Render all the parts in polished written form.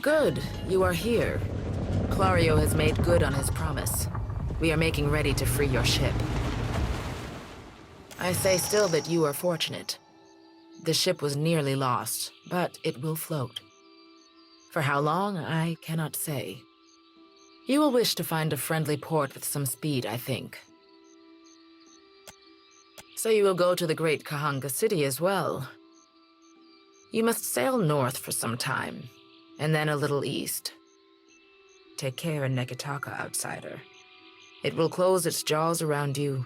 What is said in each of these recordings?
Good, you are here. Clario has made good on his promise. We are making ready to free your ship. I say still that you are fortunate. The ship was nearly lost, but it will float. For how long, I cannot say. You will wish to find a friendly port with some speed, I think. So you will go to the great Kahanga city as well. You must sail north for some time, and then a little east. Take care in Nekitaka, outsider. It will close its jaws around you,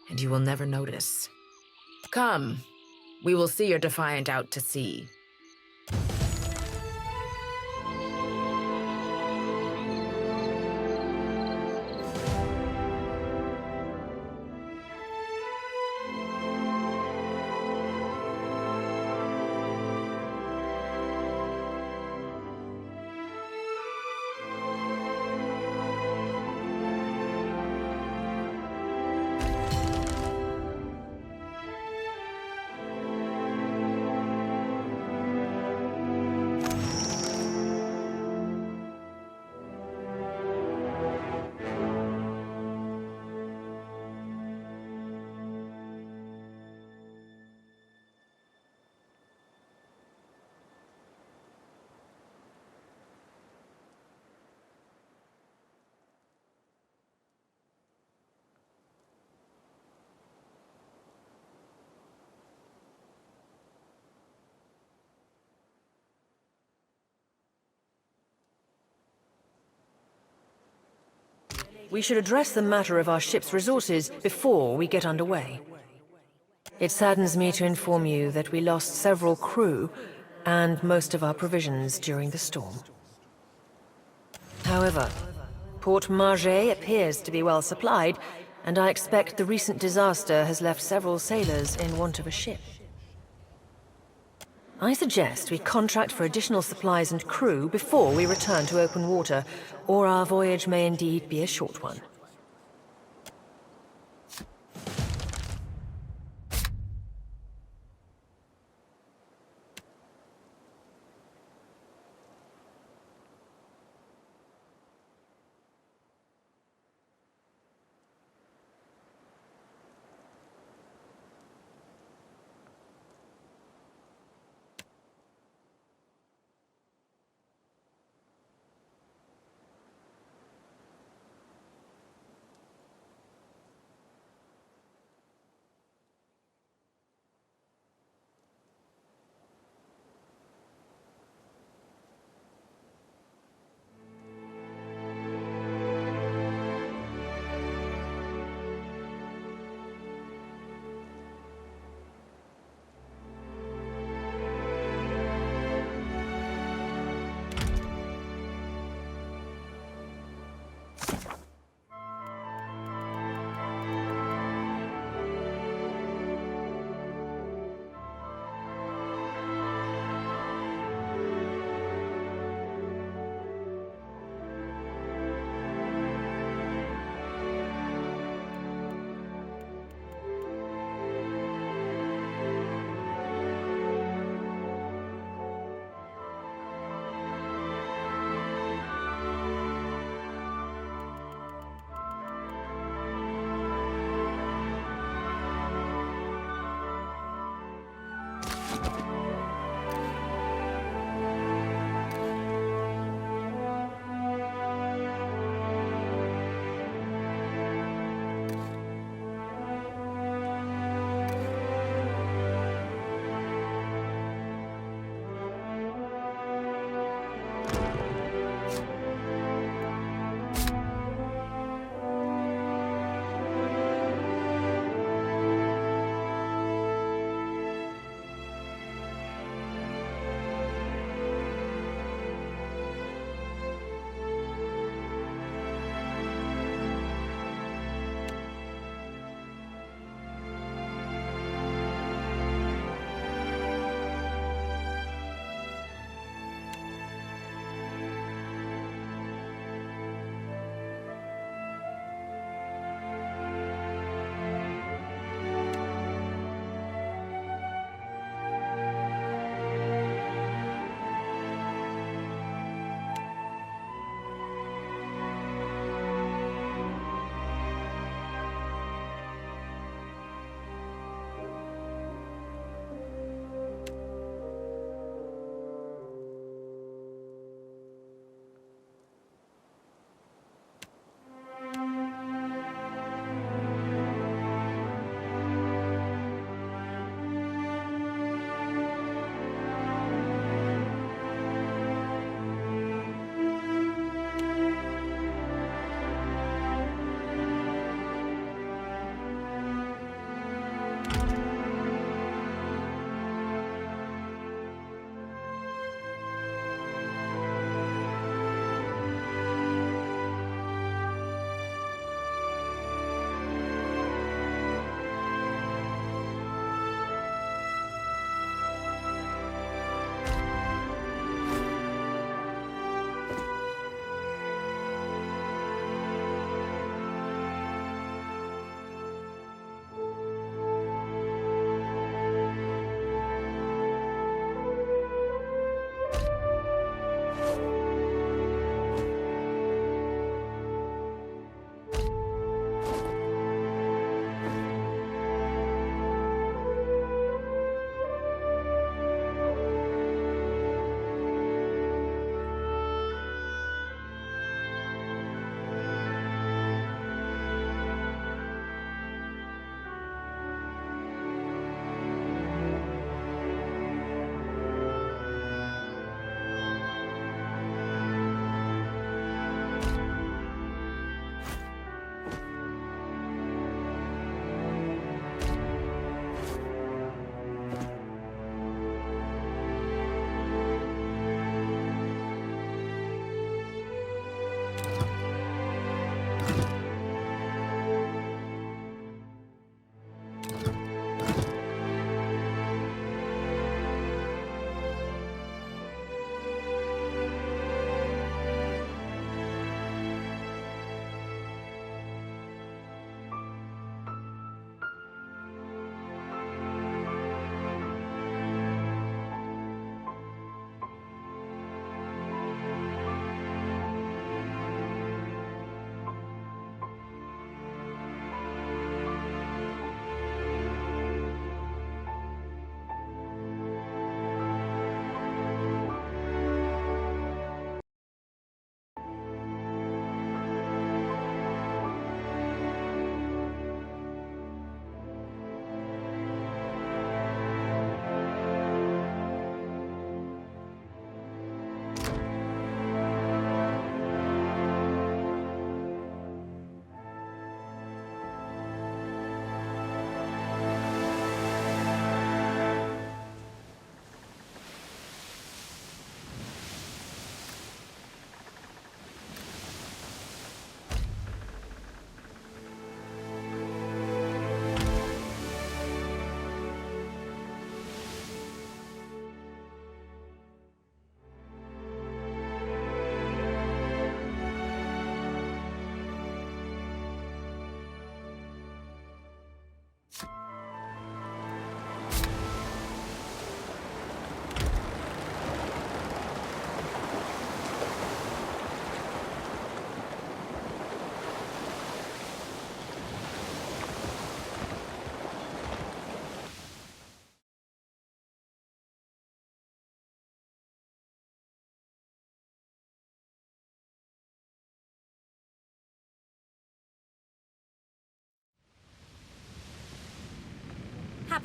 and you will never notice. Come, we will see your Defiant out to sea. We should address the matter of our ship's resources before we get underway. It saddens me to inform you that we lost several crew and most of our provisions during the storm. However, Port Margé appears to be well supplied, and I expect the recent disaster has left several sailors in want of a ship. I suggest we contract for additional supplies and crew before we return to open water, or our voyage may indeed be a short one.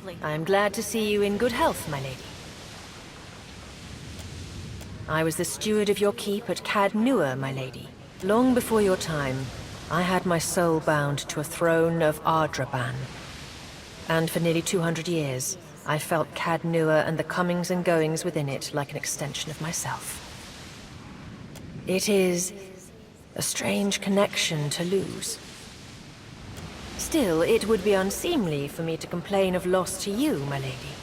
I am glad to see you in good health, my lady. I was the steward of your keep at Cad Nua, my lady. Long before your time, I had my soul bound to a throne of Ardraban. And for nearly 200 years, I felt Cad Nua and the comings and goings within it like an extension of myself. It is a strange connection to lose. Still, it would be unseemly for me to complain of loss to you, my lady.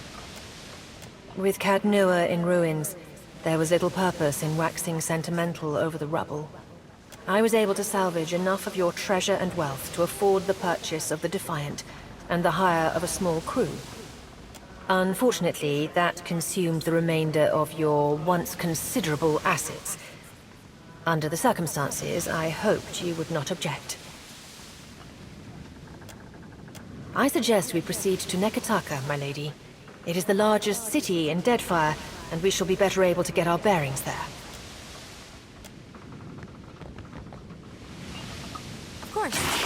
With Cad Nua in ruins, there was little purpose in waxing sentimental over the rubble. I was able to salvage enough of your treasure and wealth to afford the purchase of the Defiant and the hire of a small crew. Unfortunately, that consumed the remainder of your once considerable assets. Under the circumstances, I hoped you would not object. I suggest we proceed to Neketaka, my lady. It is the largest city in Deadfire, and we shall be better able to get our bearings there. Of course.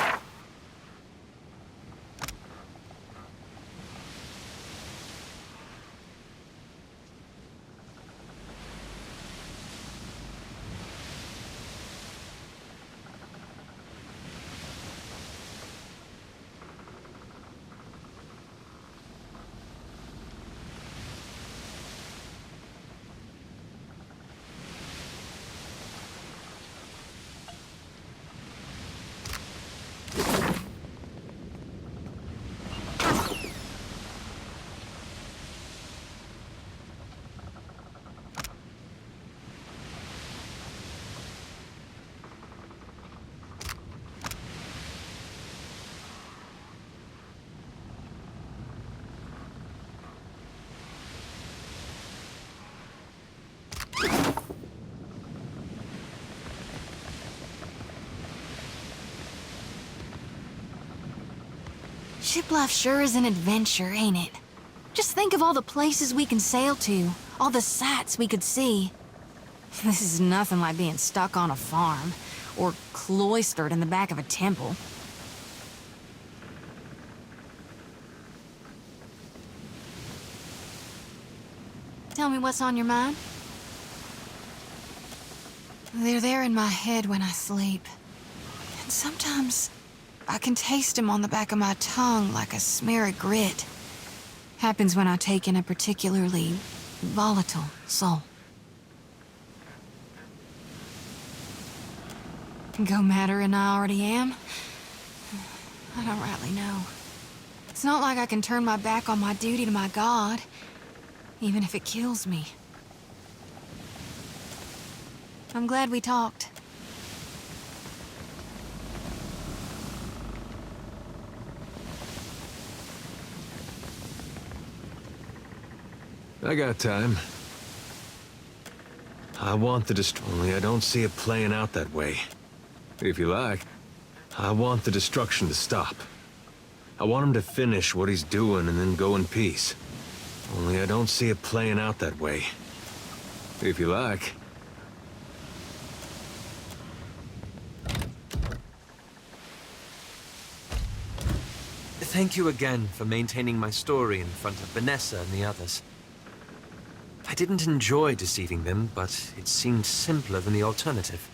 Ship life sure is an adventure, ain't it? Just think of all the places we can sail to, all the sights we could see. This is nothing like being stuck on a farm, or cloistered in the back of a temple. Tell me what's on your mind? They're there in my head when I sleep. And sometimes I can taste them on the back of my tongue like a smear of grit. Happens when I take in a particularly volatile soul. Go madder than I already am? I don't rightly know. It's not like I can turn my back on my duty to my god, even if it kills me. I'm glad we talked. I got time. I want the only I don't see it playing out that way. If you like, I want the destruction to stop. I want him to finish what he's doing and then go in peace. Only I don't see it playing out that way. If you like. Thank you again for maintaining my story in front of Vanessa and the others. I didn't enjoy deceiving them, but it seemed simpler than the alternative.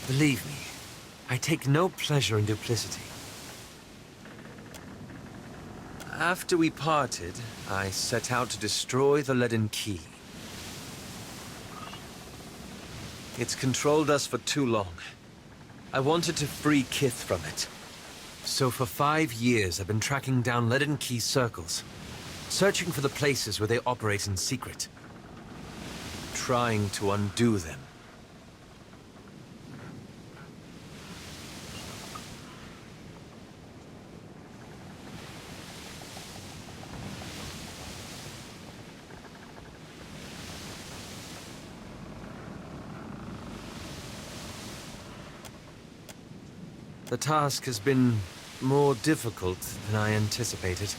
Believe me, I take no pleasure in duplicity. After we parted, I set out to destroy the Leaden Key. It's controlled us for too long. I wanted to free Kith from it. So for 5 years, I've been tracking down Leaden Key circles, searching for the places where they operate in secret, trying to undo them. The task has been more difficult than I anticipated.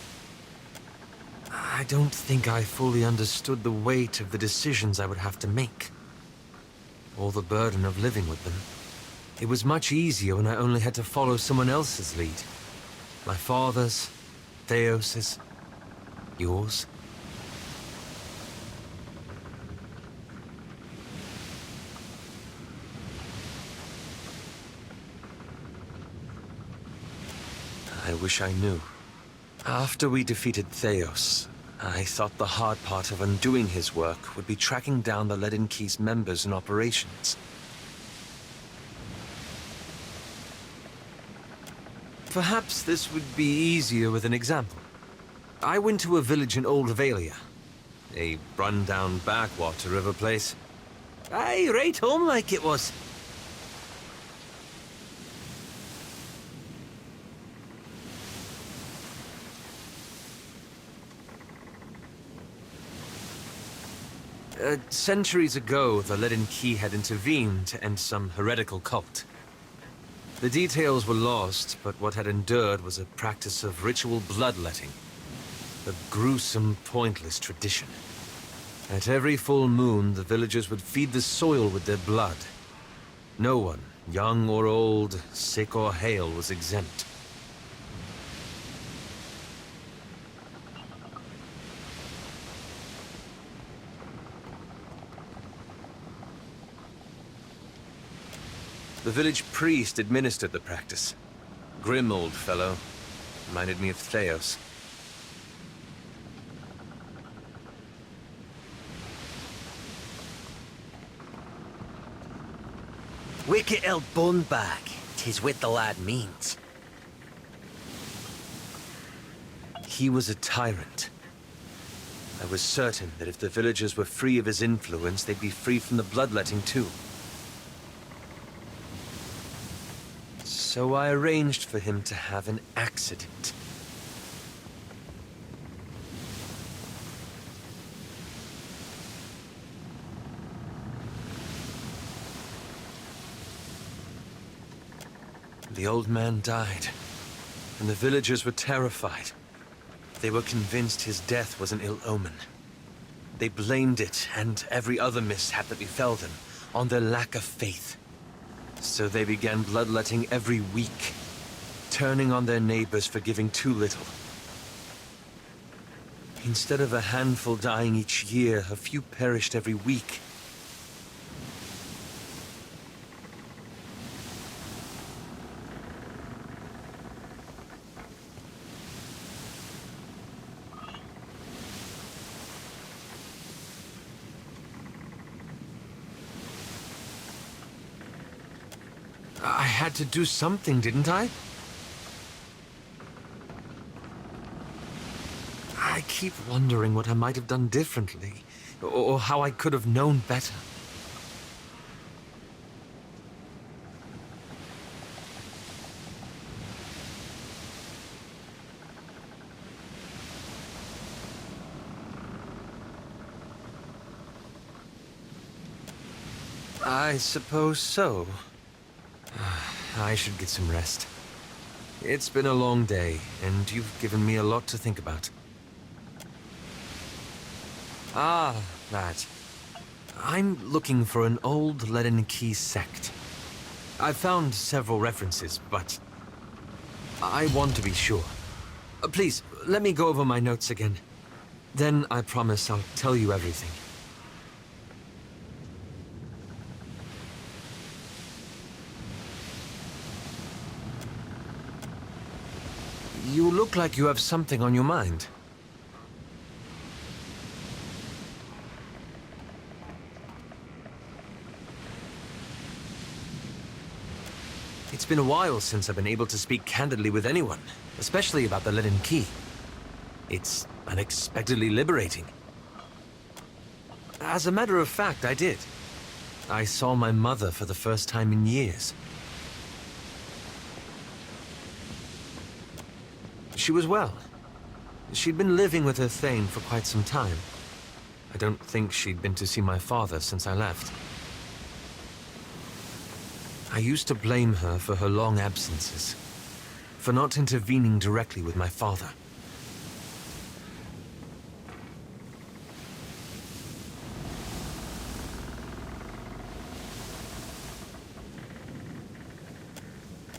I don't think I fully understood the weight of the decisions I would have to make, or the burden of living with them. It was much easier when I only had to follow someone else's lead. My father's, Theos's, yours. I wish I knew. After we defeated Theos, I thought the hard part of undoing his work would be tracking down the Leaden Key's members and operations. Perhaps this would be easier with an example. I went to a village in Old Valia, a run-down backwater of a place. Aye, right home like it was. Centuries ago, the Leaden Key had intervened to end some heretical cult. The details were lost, but what had endured was a practice of ritual bloodletting. A gruesome, pointless tradition. At every full moon, the villagers would feed the soil with their blood. No one, young or old, sick or hale, was exempt. The village priest administered the practice. Grim old fellow. Reminded me of Theos. Wicket el bun back, 'tis what the lad means. He was a tyrant. I was certain that if the villagers were free of his influence, they'd be free from the bloodletting too. So I arranged for him to have an accident. The old man died, and the villagers were terrified. They were convinced his death was an ill omen. They blamed it, and every other mishap that befell them, on their lack of faith. So they began bloodletting every week, turning on their neighbors for giving too little. Instead of a handful dying each year, a few perished every week. I had to do something, didn't I? I keep wondering what I might have done differently, or how I could have known better. I suppose so. I should get some rest. It's been a long day, and you've given me a lot to think about. Ah, that. I'm looking for an old Leaden Key sect. I've found several references, but I want to be sure. Please, let me go over my notes again. Then I promise I'll tell you everything. You look like you have something on your mind. It's been a while since I've been able to speak candidly with anyone, especially about the Leaden Key. It's unexpectedly liberating. As a matter of fact, I did. I saw my mother for the first time in years. She was well. She'd been living with her Thane for quite some time. I don't think she'd been to see my father since I left. I used to blame her for her long absences, for not intervening directly with my father.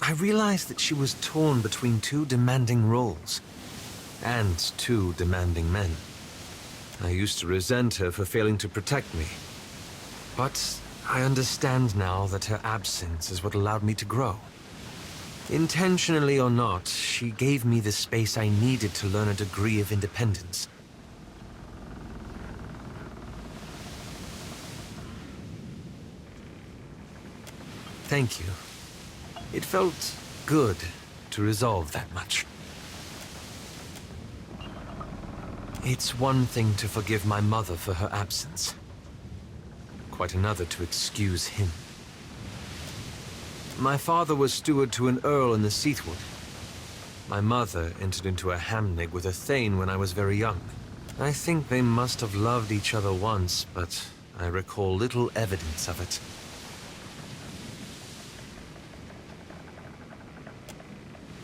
I realized that she was torn between two demanding roles, and two demanding men. I used to resent her for failing to protect me, but I understand now that her absence is what allowed me to grow. Intentionally or not, she gave me the space I needed to learn a degree of independence. Thank you. It felt good to resolve that much. It's one thing to forgive my mother for her absence. Quite another to excuse him. My father was steward to an earl in the Seathwood. My mother entered into a hamnig with a thane when I was very young. I think they must have loved each other once, but I recall little evidence of it.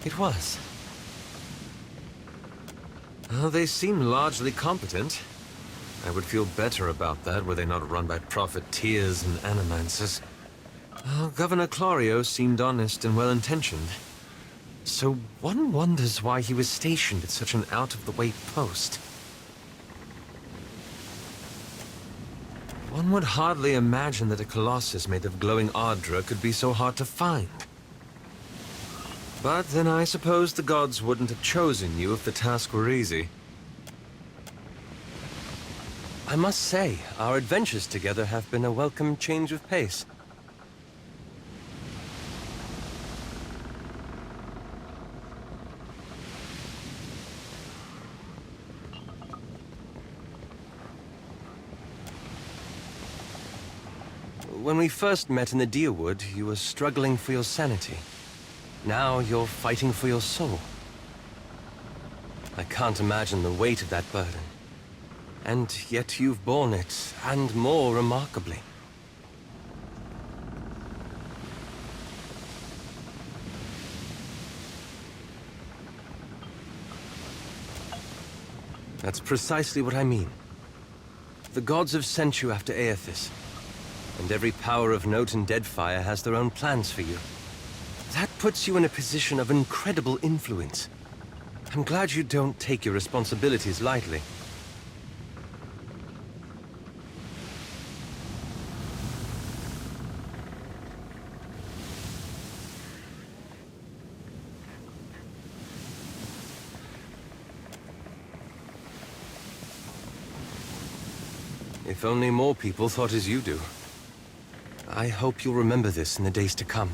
It was. Well, they seem largely competent. I would feel better about that were they not run by profiteers and animancers. Governor Clario seemed honest and well-intentioned. So one wonders why he was stationed at such an out-of-the-way post. One would hardly imagine that a colossus made of glowing Ardra could be so hard to find. But then I suppose the gods wouldn't have chosen you if the task were easy. I must say, our adventures together have been a welcome change of pace. When we first met in the Deerwood, you were struggling for your sanity. Now you're fighting for your soul. I can't imagine the weight of that burden. And yet you've borne it, and more remarkably. That's precisely what I mean. The gods have sent you after Aethys, and every power of note in Deadfire has their own plans for you. That puts you in a position of incredible influence. I'm glad you don't take your responsibilities lightly. If only more people thought as you do. I hope you'll remember this in the days to come.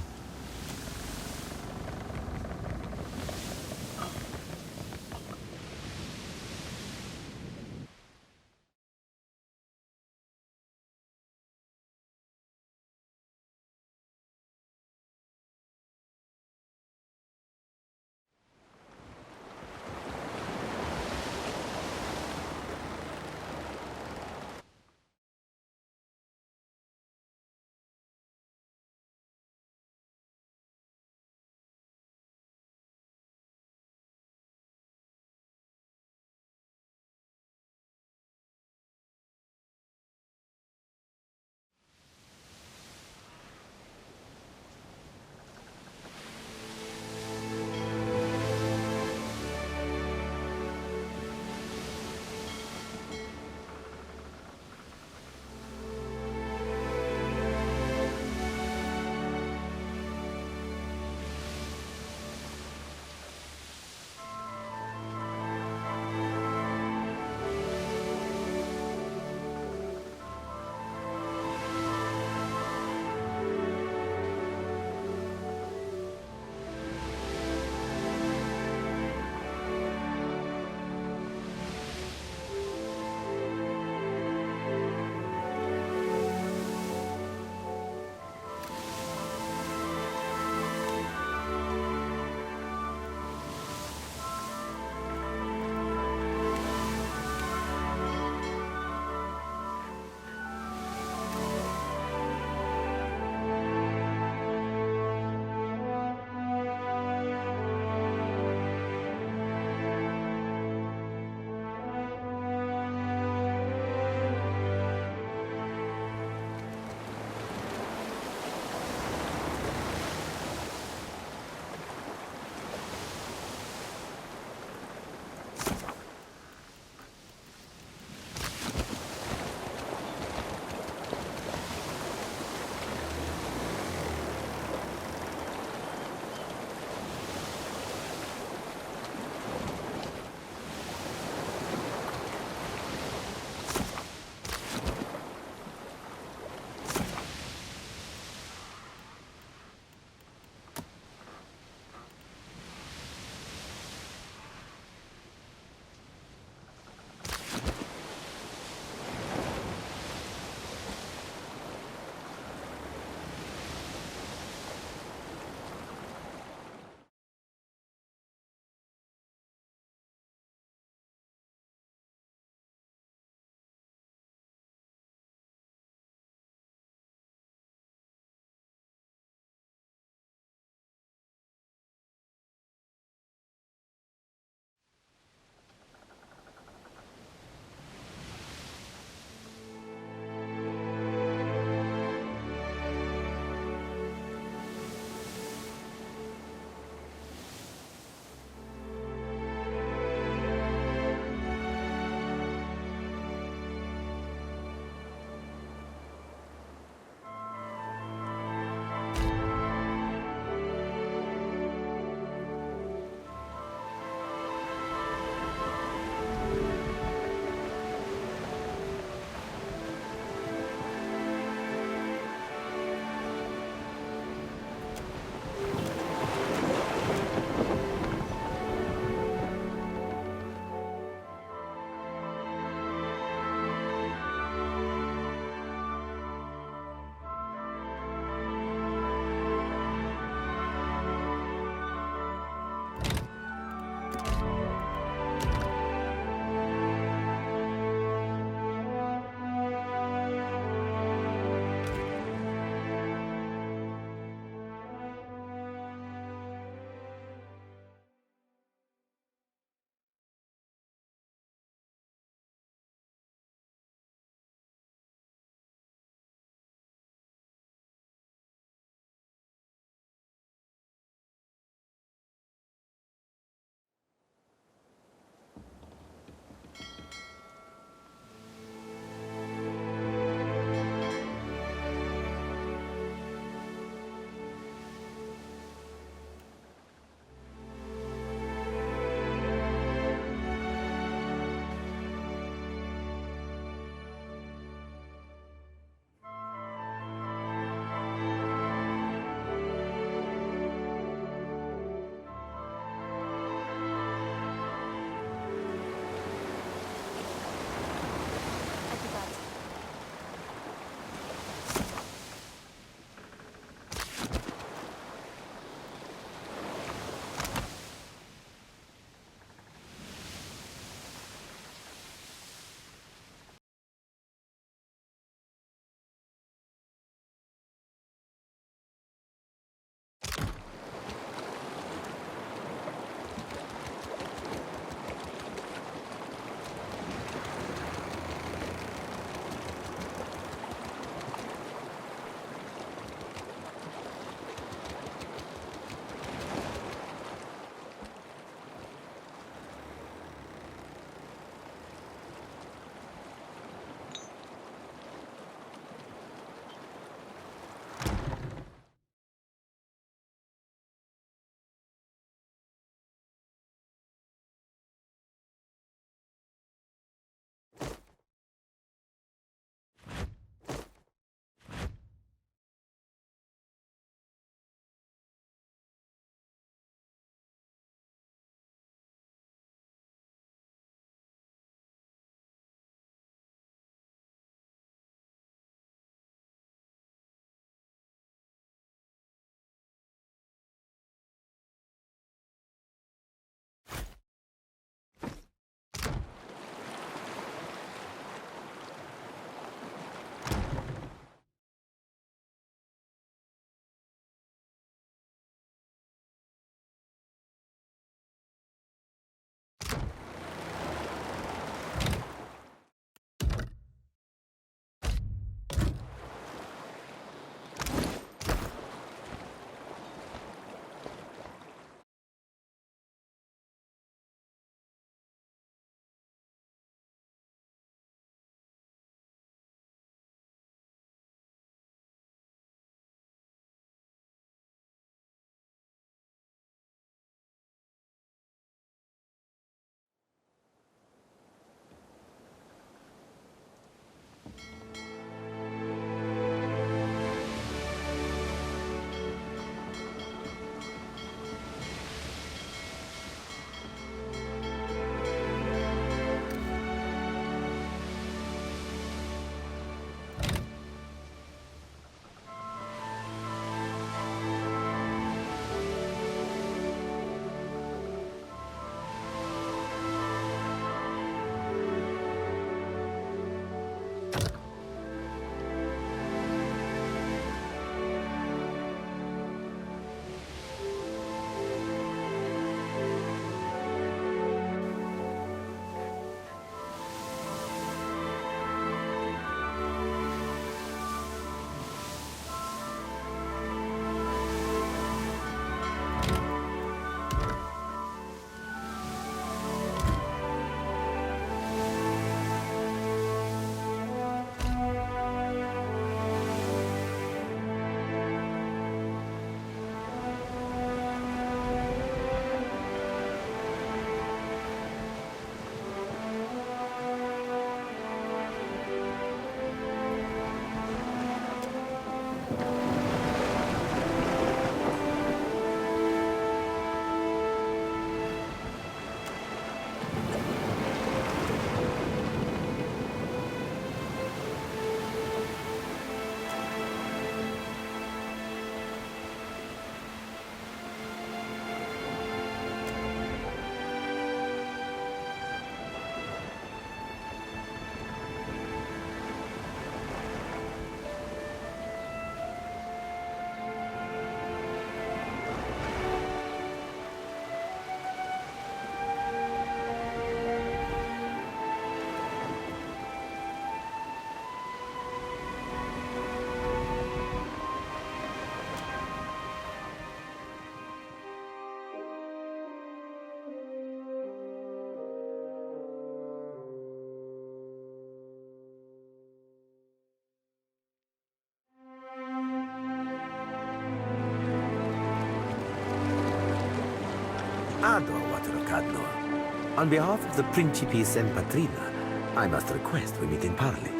Ado Watercadno. On behalf of the Principi Sempatrina, I must request we meet in parley.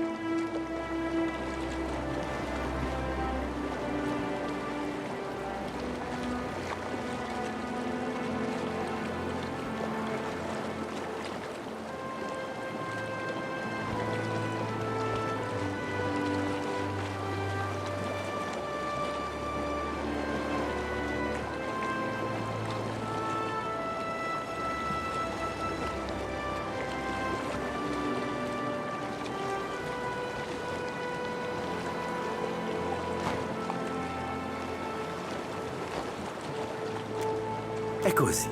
È così.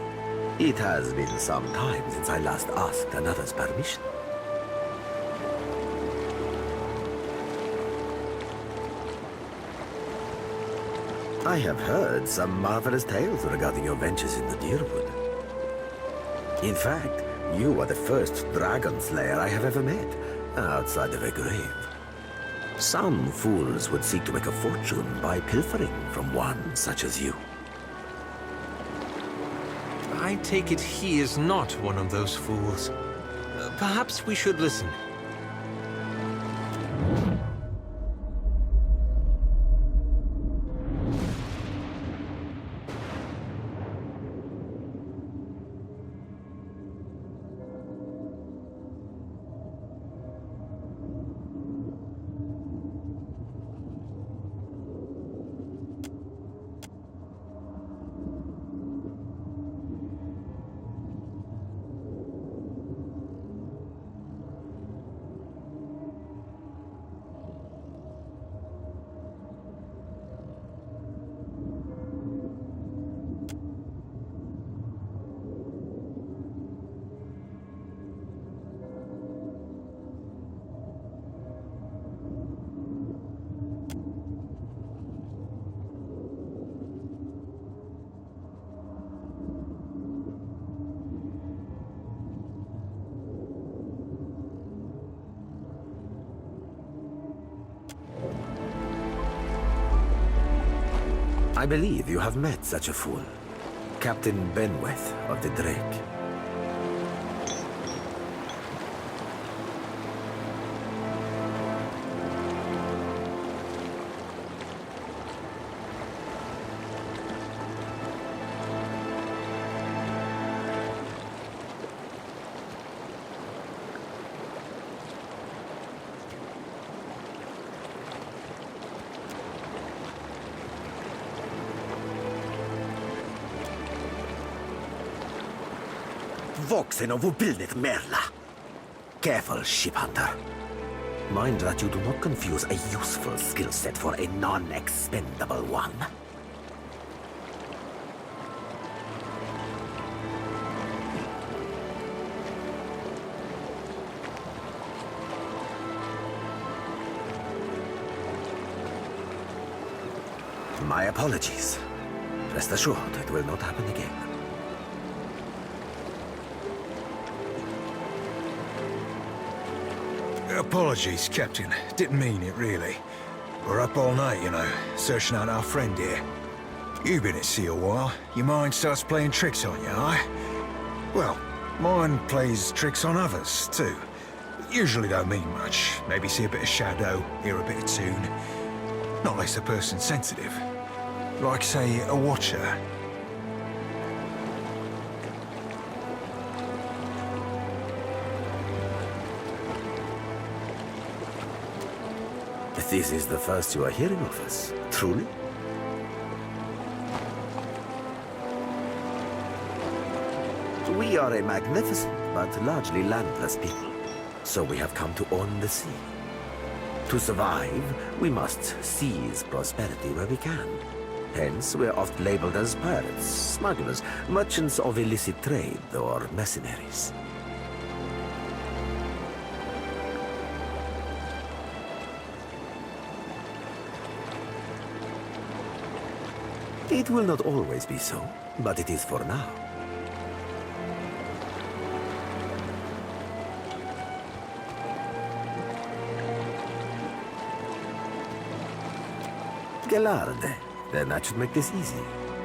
It has been some time since I last asked another's permission. I have heard some marvelous tales regarding your ventures in the Deerwood. In fact, you are the first dragon slayer I have ever met, outside of a grave. Some fools would seek to make a fortune by pilfering from one such as you. I take it he is not one of those fools. Perhaps we should listen. I believe you have met such a fool. Captain Benweth of the Drake. Voxen of Ubilnet Merla. Careful, ship hunter. Mind that you do not confuse a useful skill set for a non-expendable one. My apologies. Rest assured, it will not happen again. Apologies, Captain. Didn't mean it, really. We're up all night, you know, searching out our friend here. You've been at sea a while. Your mind starts playing tricks on you, eh? Well, mine plays tricks on others, too. Usually don't mean much. Maybe see a bit of shadow, hear a bit of tune. Not unless the person's sensitive. Like, say, a watcher. This is the first you are hearing of us, truly? We are a magnificent but largely landless people, so we have come to own the sea. To survive, we must seize prosperity where we can. Hence, we're oft labeled as pirates, smugglers, merchants of illicit trade, or mercenaries. It will not always be so, but it is for now. Galarde. Then that should make this easy.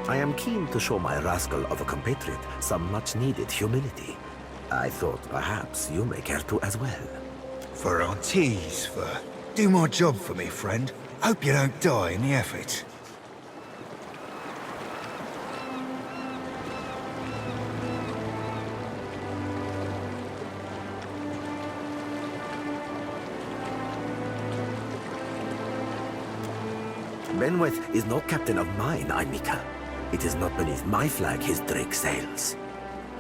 I am keen to show my rascal of a compatriot some much-needed humility. I thought perhaps you may care to as well. For Auntie's, for... Do my job for me, friend. Hope you don't die in the effort. Benweth is no captain of mine, Aimika. It is not beneath my flag his drake sails.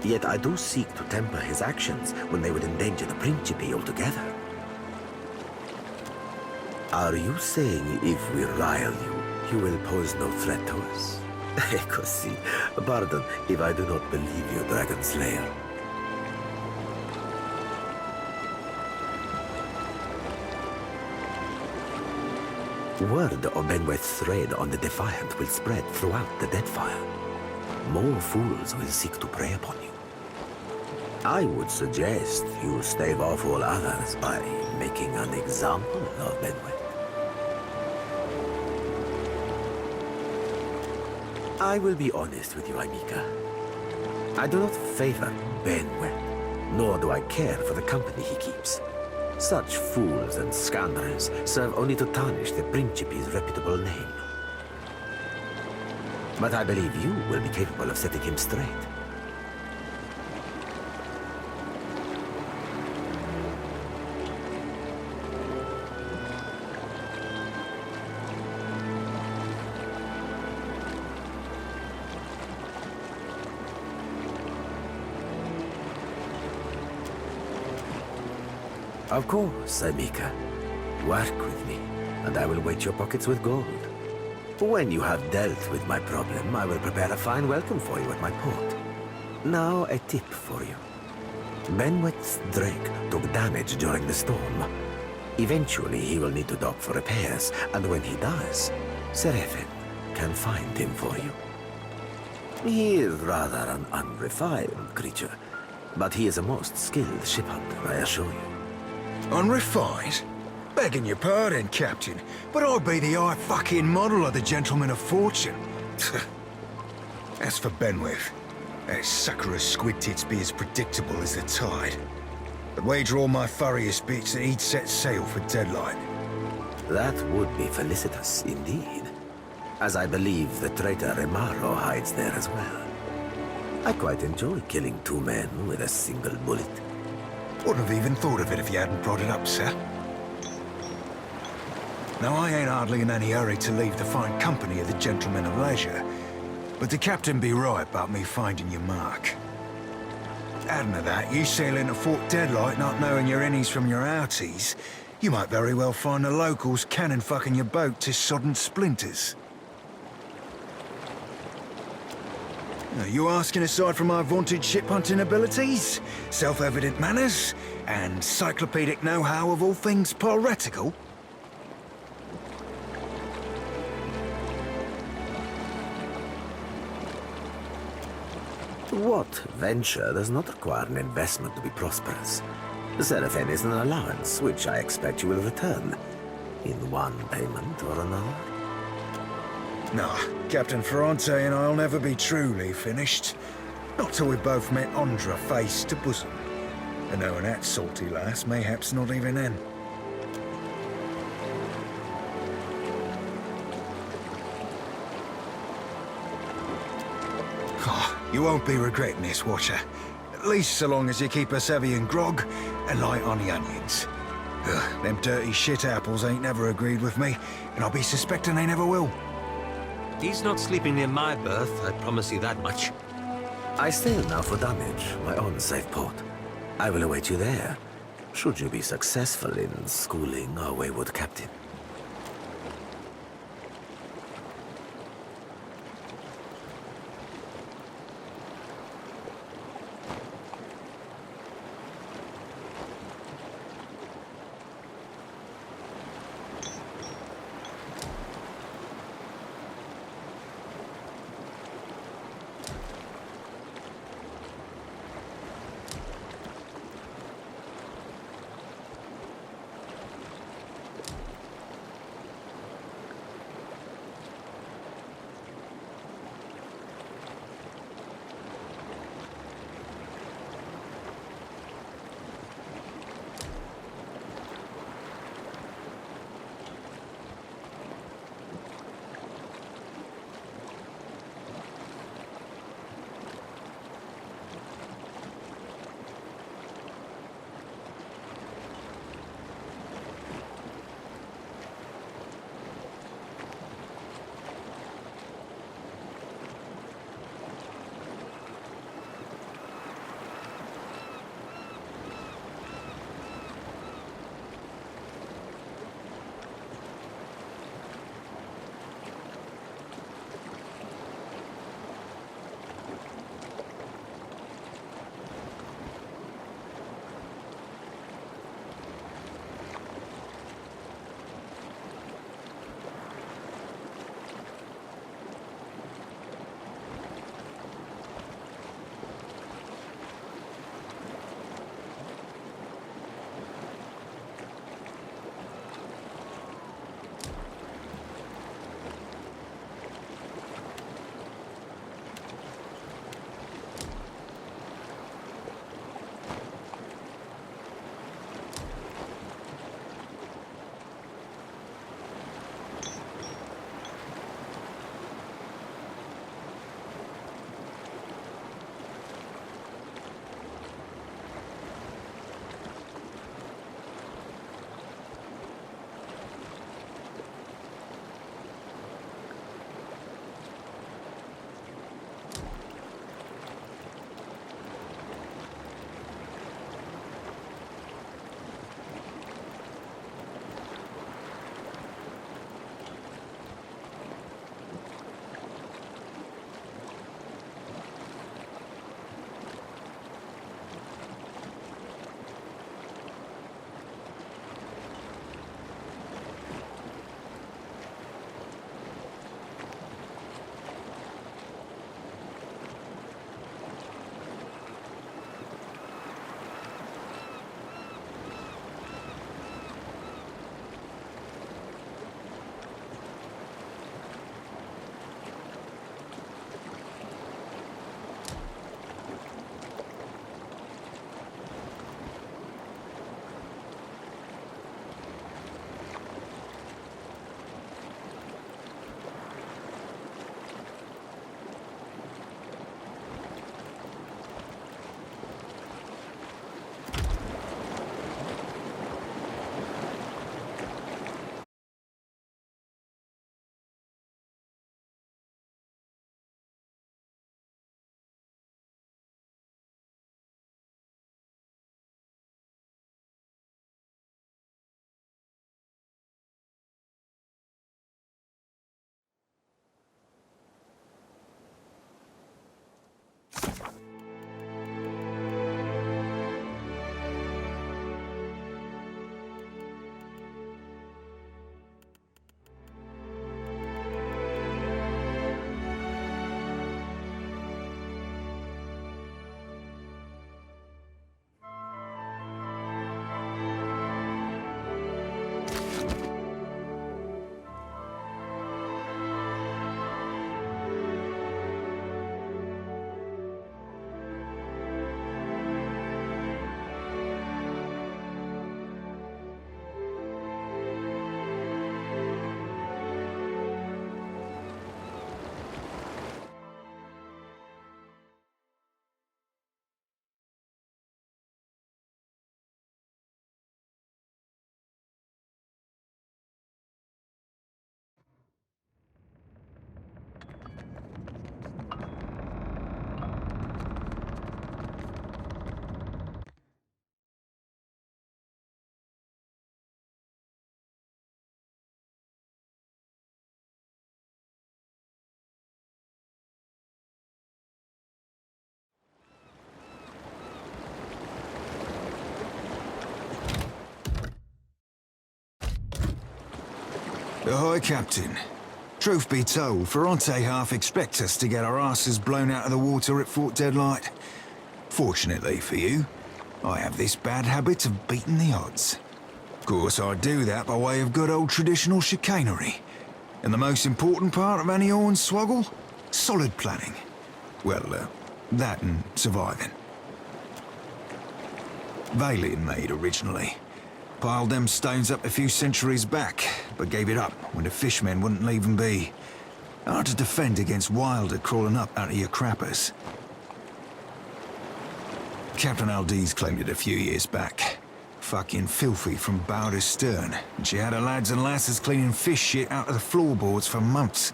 Yet I do seek to temper his actions when they would endanger the Principe altogether. Are you saying if we rile you, you will pose no threat to us? Così, pardon if I do not believe you, Dragon Slayer. Word of Benweth's raid on the Defiant will spread throughout the Deadfire. More fools will seek to prey upon you. I would suggest you stave off all others by making an example of Benweth. I will be honest with you, Aimika. I do not favor Benweth, nor do I care for the company he keeps. Such fools and scoundrels serve only to tarnish the Principe's reputable name. But I believe you will be capable of setting him straight. Of course, Aimika. Work with me, and I will weight your pockets with gold. When you have dealt with my problem, I will prepare a fine welcome for you at my port. Now, a tip for you. Benweth's drake took damage during the storm. Eventually, he will need to dock for repairs, and when he does, Seraphin can find him for you. He is rather an unrefined creature, but he is a most skilled ship hunter, I assure you. Unrefined? Begging your pardon, Captain, but I'd be the high fucking model of the gentleman of fortune. As for Benweth, that sucker of squid tits be as predictable as the tide. I'd wager all my furriest bits that he'd set sail for Deadlight. That would be felicitous indeed, as I believe the traitor Remaro hides there as well. I quite enjoy killing two men with a single bullet. Wouldn't have even thought of it if you hadn't brought it up, sir. Now, I ain't hardly in any hurry to leave the fine company of the gentlemen of leisure, but the captain be right about me finding your mark. Adding to that, you sail into Fort Deadlight not knowing your innies from your outies, you might very well find the locals cannon fucking your boat to sodden splinters. Are you asking aside from my vaunted ship-hunting abilities, self-evident manners, and encyclopedic know-how of all things piratical? What venture does not require an investment to be prosperous? Seraphin is an allowance, which I expect you will return, in one payment or another. Nah, Captain Ferrante and I'll never be truly finished. Not till we've both met Andra face to bosom. And knowing that salty lass, mayhaps not even then. Oh, you won't be regretting this, Watcher. At least so long as you keep us heavy in grog and light on the onions. Ugh, them dirty shit apples ain't never agreed with me, and I'll be suspecting they never will. He's not sleeping near my berth, I promise you that much. I sail now for Damage, my own safe port. I will await you there, should you be successful in schooling our wayward captain. Ahoy, Captain. Truth be told, Ferrante half expects us to get our asses blown out of the water at Fort Deadlight. Fortunately for you, I have this bad habit of beating the odds. Of course, I do that by way of good old traditional chicanery. And the most important part of any hornswoggle? Solid planning. Well, that and surviving. Vailian made originally. Piled them stones up a few centuries back, but gave it up when the fishmen wouldn't leave them be. Hard to defend against wilder crawling up out of your crappers. Captain Aldiz claimed it a few years back. Fucking filthy from bow to stern, and she had her lads and lasses cleaning fish shit out of the floorboards for months.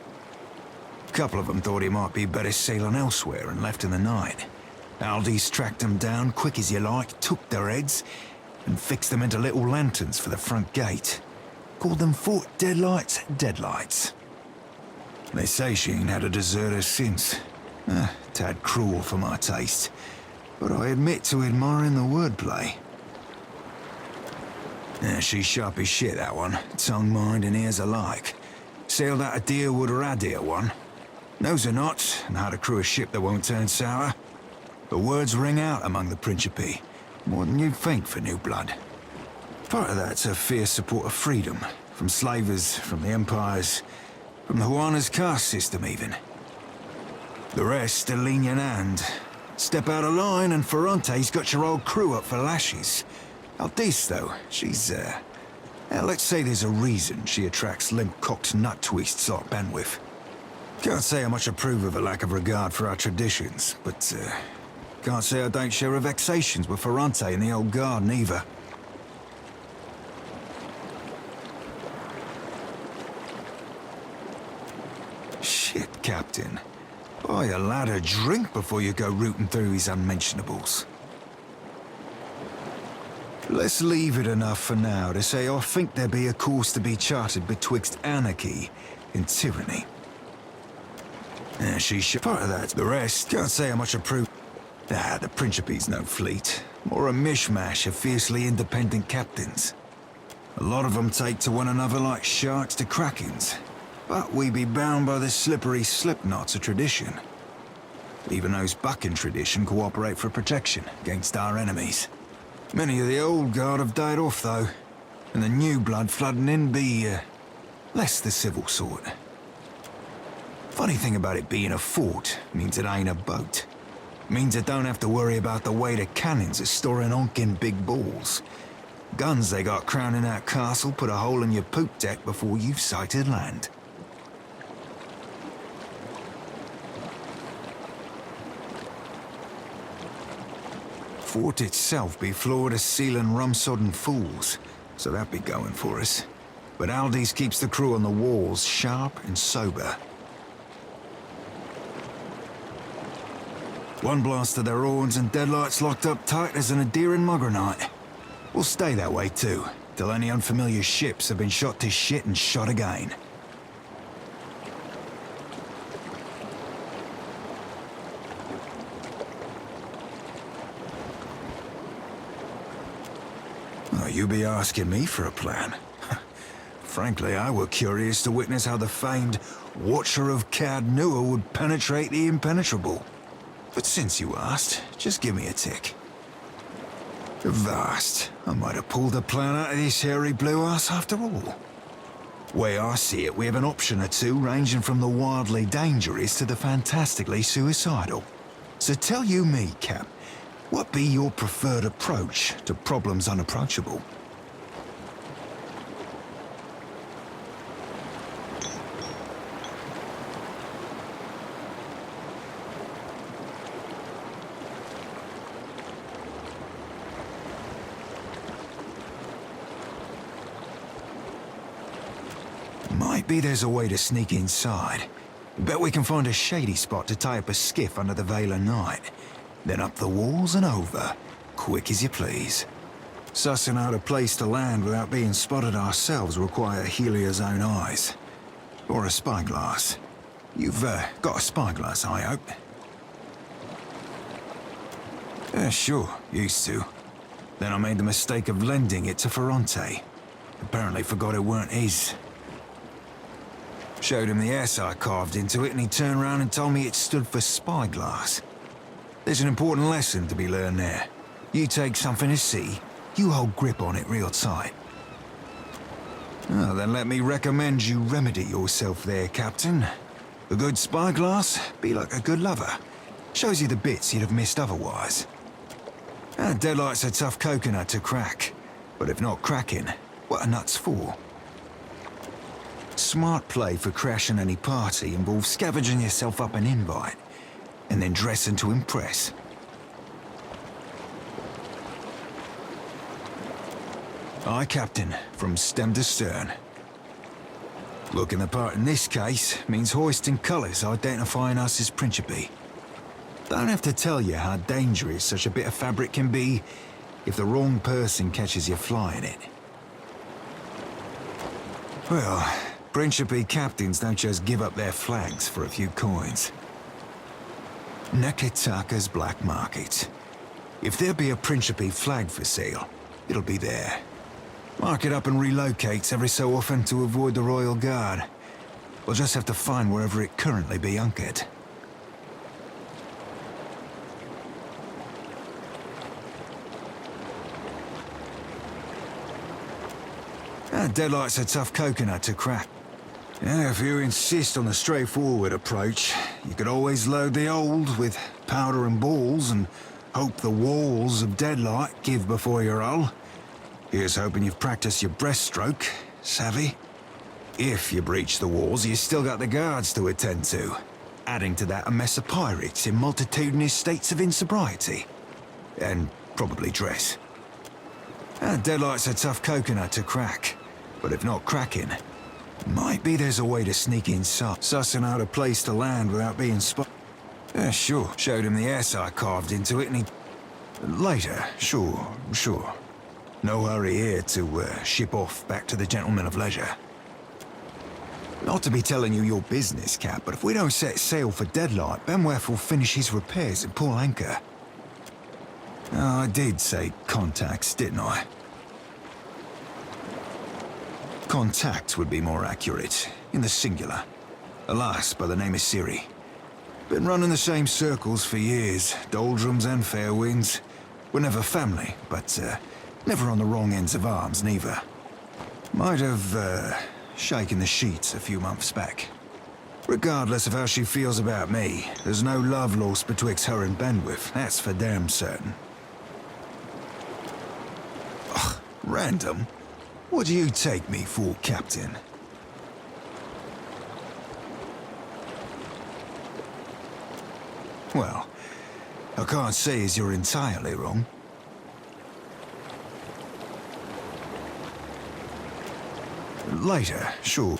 A couple of them thought it might be better sailing elsewhere and left in the night. Aldiz tracked them down quick as you like, took their heads, and fixed them into little lanterns for the front gate. Called them Fort Deadlight's Deadlights. They say she ain't had a deserter since. Tad cruel for my taste, but I admit to admiring the wordplay. She's sharp as shit, that one. Tongue, mind, and ears alike. Sailed out of Deerwood or Adair one. Knows her knots, and how to crew a ship that won't turn sour. The words ring out among the Principe, more than you'd think for new blood. Part of that's a fierce support of freedom, from slavers, from the empires, from the Juana's caste system even. The rest a lenient hand. Step out of line and Ferrante's got your old crew up for lashes. Aldiz, though, she's, let's say there's a reason she attracts limp-cocked nut twists like Benwith. Can't say I much approve of a lack of regard for our traditions, but, can't say I don't share her vexations with Ferrante and the old garden either. Shit, Captain. Buy a lad a drink before you go rooting through his unmentionables. Let's leave it enough for now to say I think there be a course to be charted betwixt anarchy and tyranny. She part of that. The rest, can't say how much approve. The Principe's no fleet. More a mishmash of fiercely independent captains. A lot of them take to one another like sharks to krakens. But we be bound by the slippery slip knots of tradition. Even those bucking tradition cooperate for protection against our enemies. Many of the old guard have died off, though, and the new blood flooding in be, less the civil sort. Funny thing about it being a fort means it ain't a boat. Means it don't have to worry about the way the cannons are storing honking big balls. Guns they got crowning that castle put a hole in your poop deck before you've sighted land. Fort itself be floored of ceiling rum-sodden fools, so that be going for us. But Aldiz keeps the crew on the walls sharp and sober. One blast of their horns and Deadlight's locked up tight as an endearing mugger night. We'll stay that way too, till any unfamiliar ships have been shot to shit and shot again. Oh, you be asking me for a plan? Frankly, I were curious to witness how the famed Watcher of Cad Nua would penetrate the impenetrable. But since you asked, just give me a tick. Vast. I might have pulled a plan out of this hairy blue ass after all. Way I see it, we have an option or two ranging from the wildly dangerous to the fantastically suicidal. So tell you me, Cap, what be your preferred approach to problems unapproachable? Might be there's a way to sneak inside. Bet we can find a shady spot to tie up a skiff under the veil of night. Then up the walls and over, quick as you please. Sussing out a place to land without being spotted ourselves require Helia's own eyes. Or a spyglass. You've got a spyglass, I hope? Yeah, sure, used to. Then I made the mistake of lending it to Ferrante. Apparently forgot it weren't his. Showed him the S I carved into it, and he turned around and told me it stood for spyglass. There's an important lesson to be learned there. You take something to see, you hold grip on it real tight. Well, then let me recommend you remedy yourself there, Captain. A good spyglass be like a good lover. Shows you the bits you'd have missed otherwise. Deadlight's a tough coconut to crack, but if not cracking, what are nuts for? Smart play for crashing any party involves scavenging yourself up an invite, and then dressing to impress. Aye, Captain, from stem to stern. Looking the part in this case means hoisting colours identifying us as Principe. Don't have to tell you how dangerous such a bit of fabric can be if the wrong person catches you flying it. Well, Principe captains don't just give up their flags for a few coins. Nekitaka's black market. If there be a Principe flag for sale, it'll be there. Mark it up and relocates every so often to avoid the Royal Guard. We'll just have to find wherever it currently be anchored. Deadlight's a tough coconut to crack. Yeah, if you insist on the straightforward approach, you could always load the old with powder and balls and hope the walls of Deadlight give before you roll. Here's hoping you've practiced your breaststroke, savvy? If you breach the walls, you still got the guards to attend to. Adding to that a mess of pirates in multitudinous states of insobriety. And probably dress. Deadlight's a tough coconut to crack. But if not cracking, might be there's a way to sneak inside, sussing out a place to land without being spotted. Yeah, sure. Showed him the S I carved into it and he... Later, sure. No hurry here to ship off back to the Gentlemen of Leisure. Not to be telling you your business, Cap, but if we don't set sail for Deadlight, Benworth will finish his repairs and pull anchor. Oh, I did say contacts, didn't I? Contact would be more accurate, in the singular. A lass by the name of Siri. Been running the same circles for years, doldrums and fair winds. We're never family, but never on the wrong ends of arms, neither. Might have shaken the sheets a few months back. Regardless of how she feels about me, there's no love lost betwixt her and Benworth, that's for damn certain. Ugh, random? What do you take me for, Captain? Well, I can't say as you're entirely wrong. Later, sure.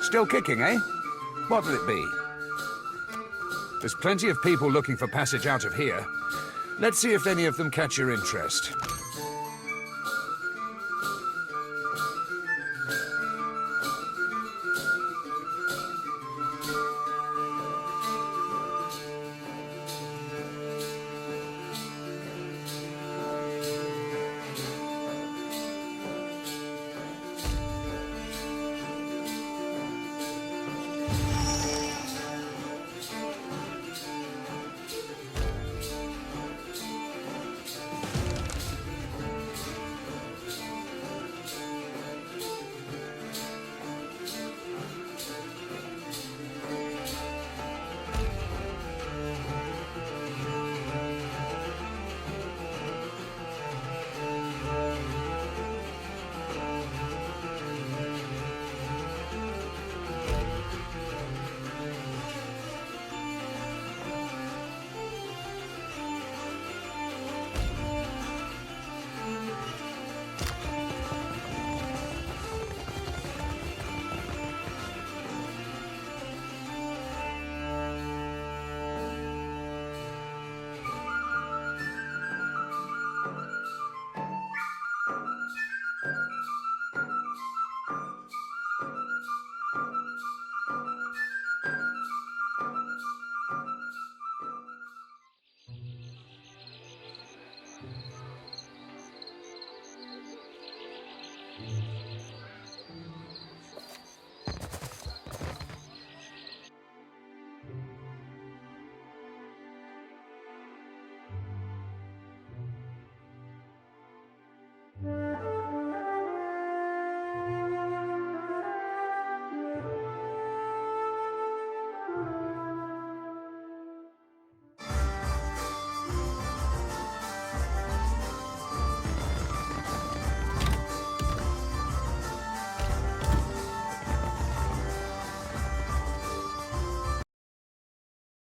Still kicking, eh? What'll it be? There's plenty of people looking for passage out of here. Let's see if any of them catch your interest.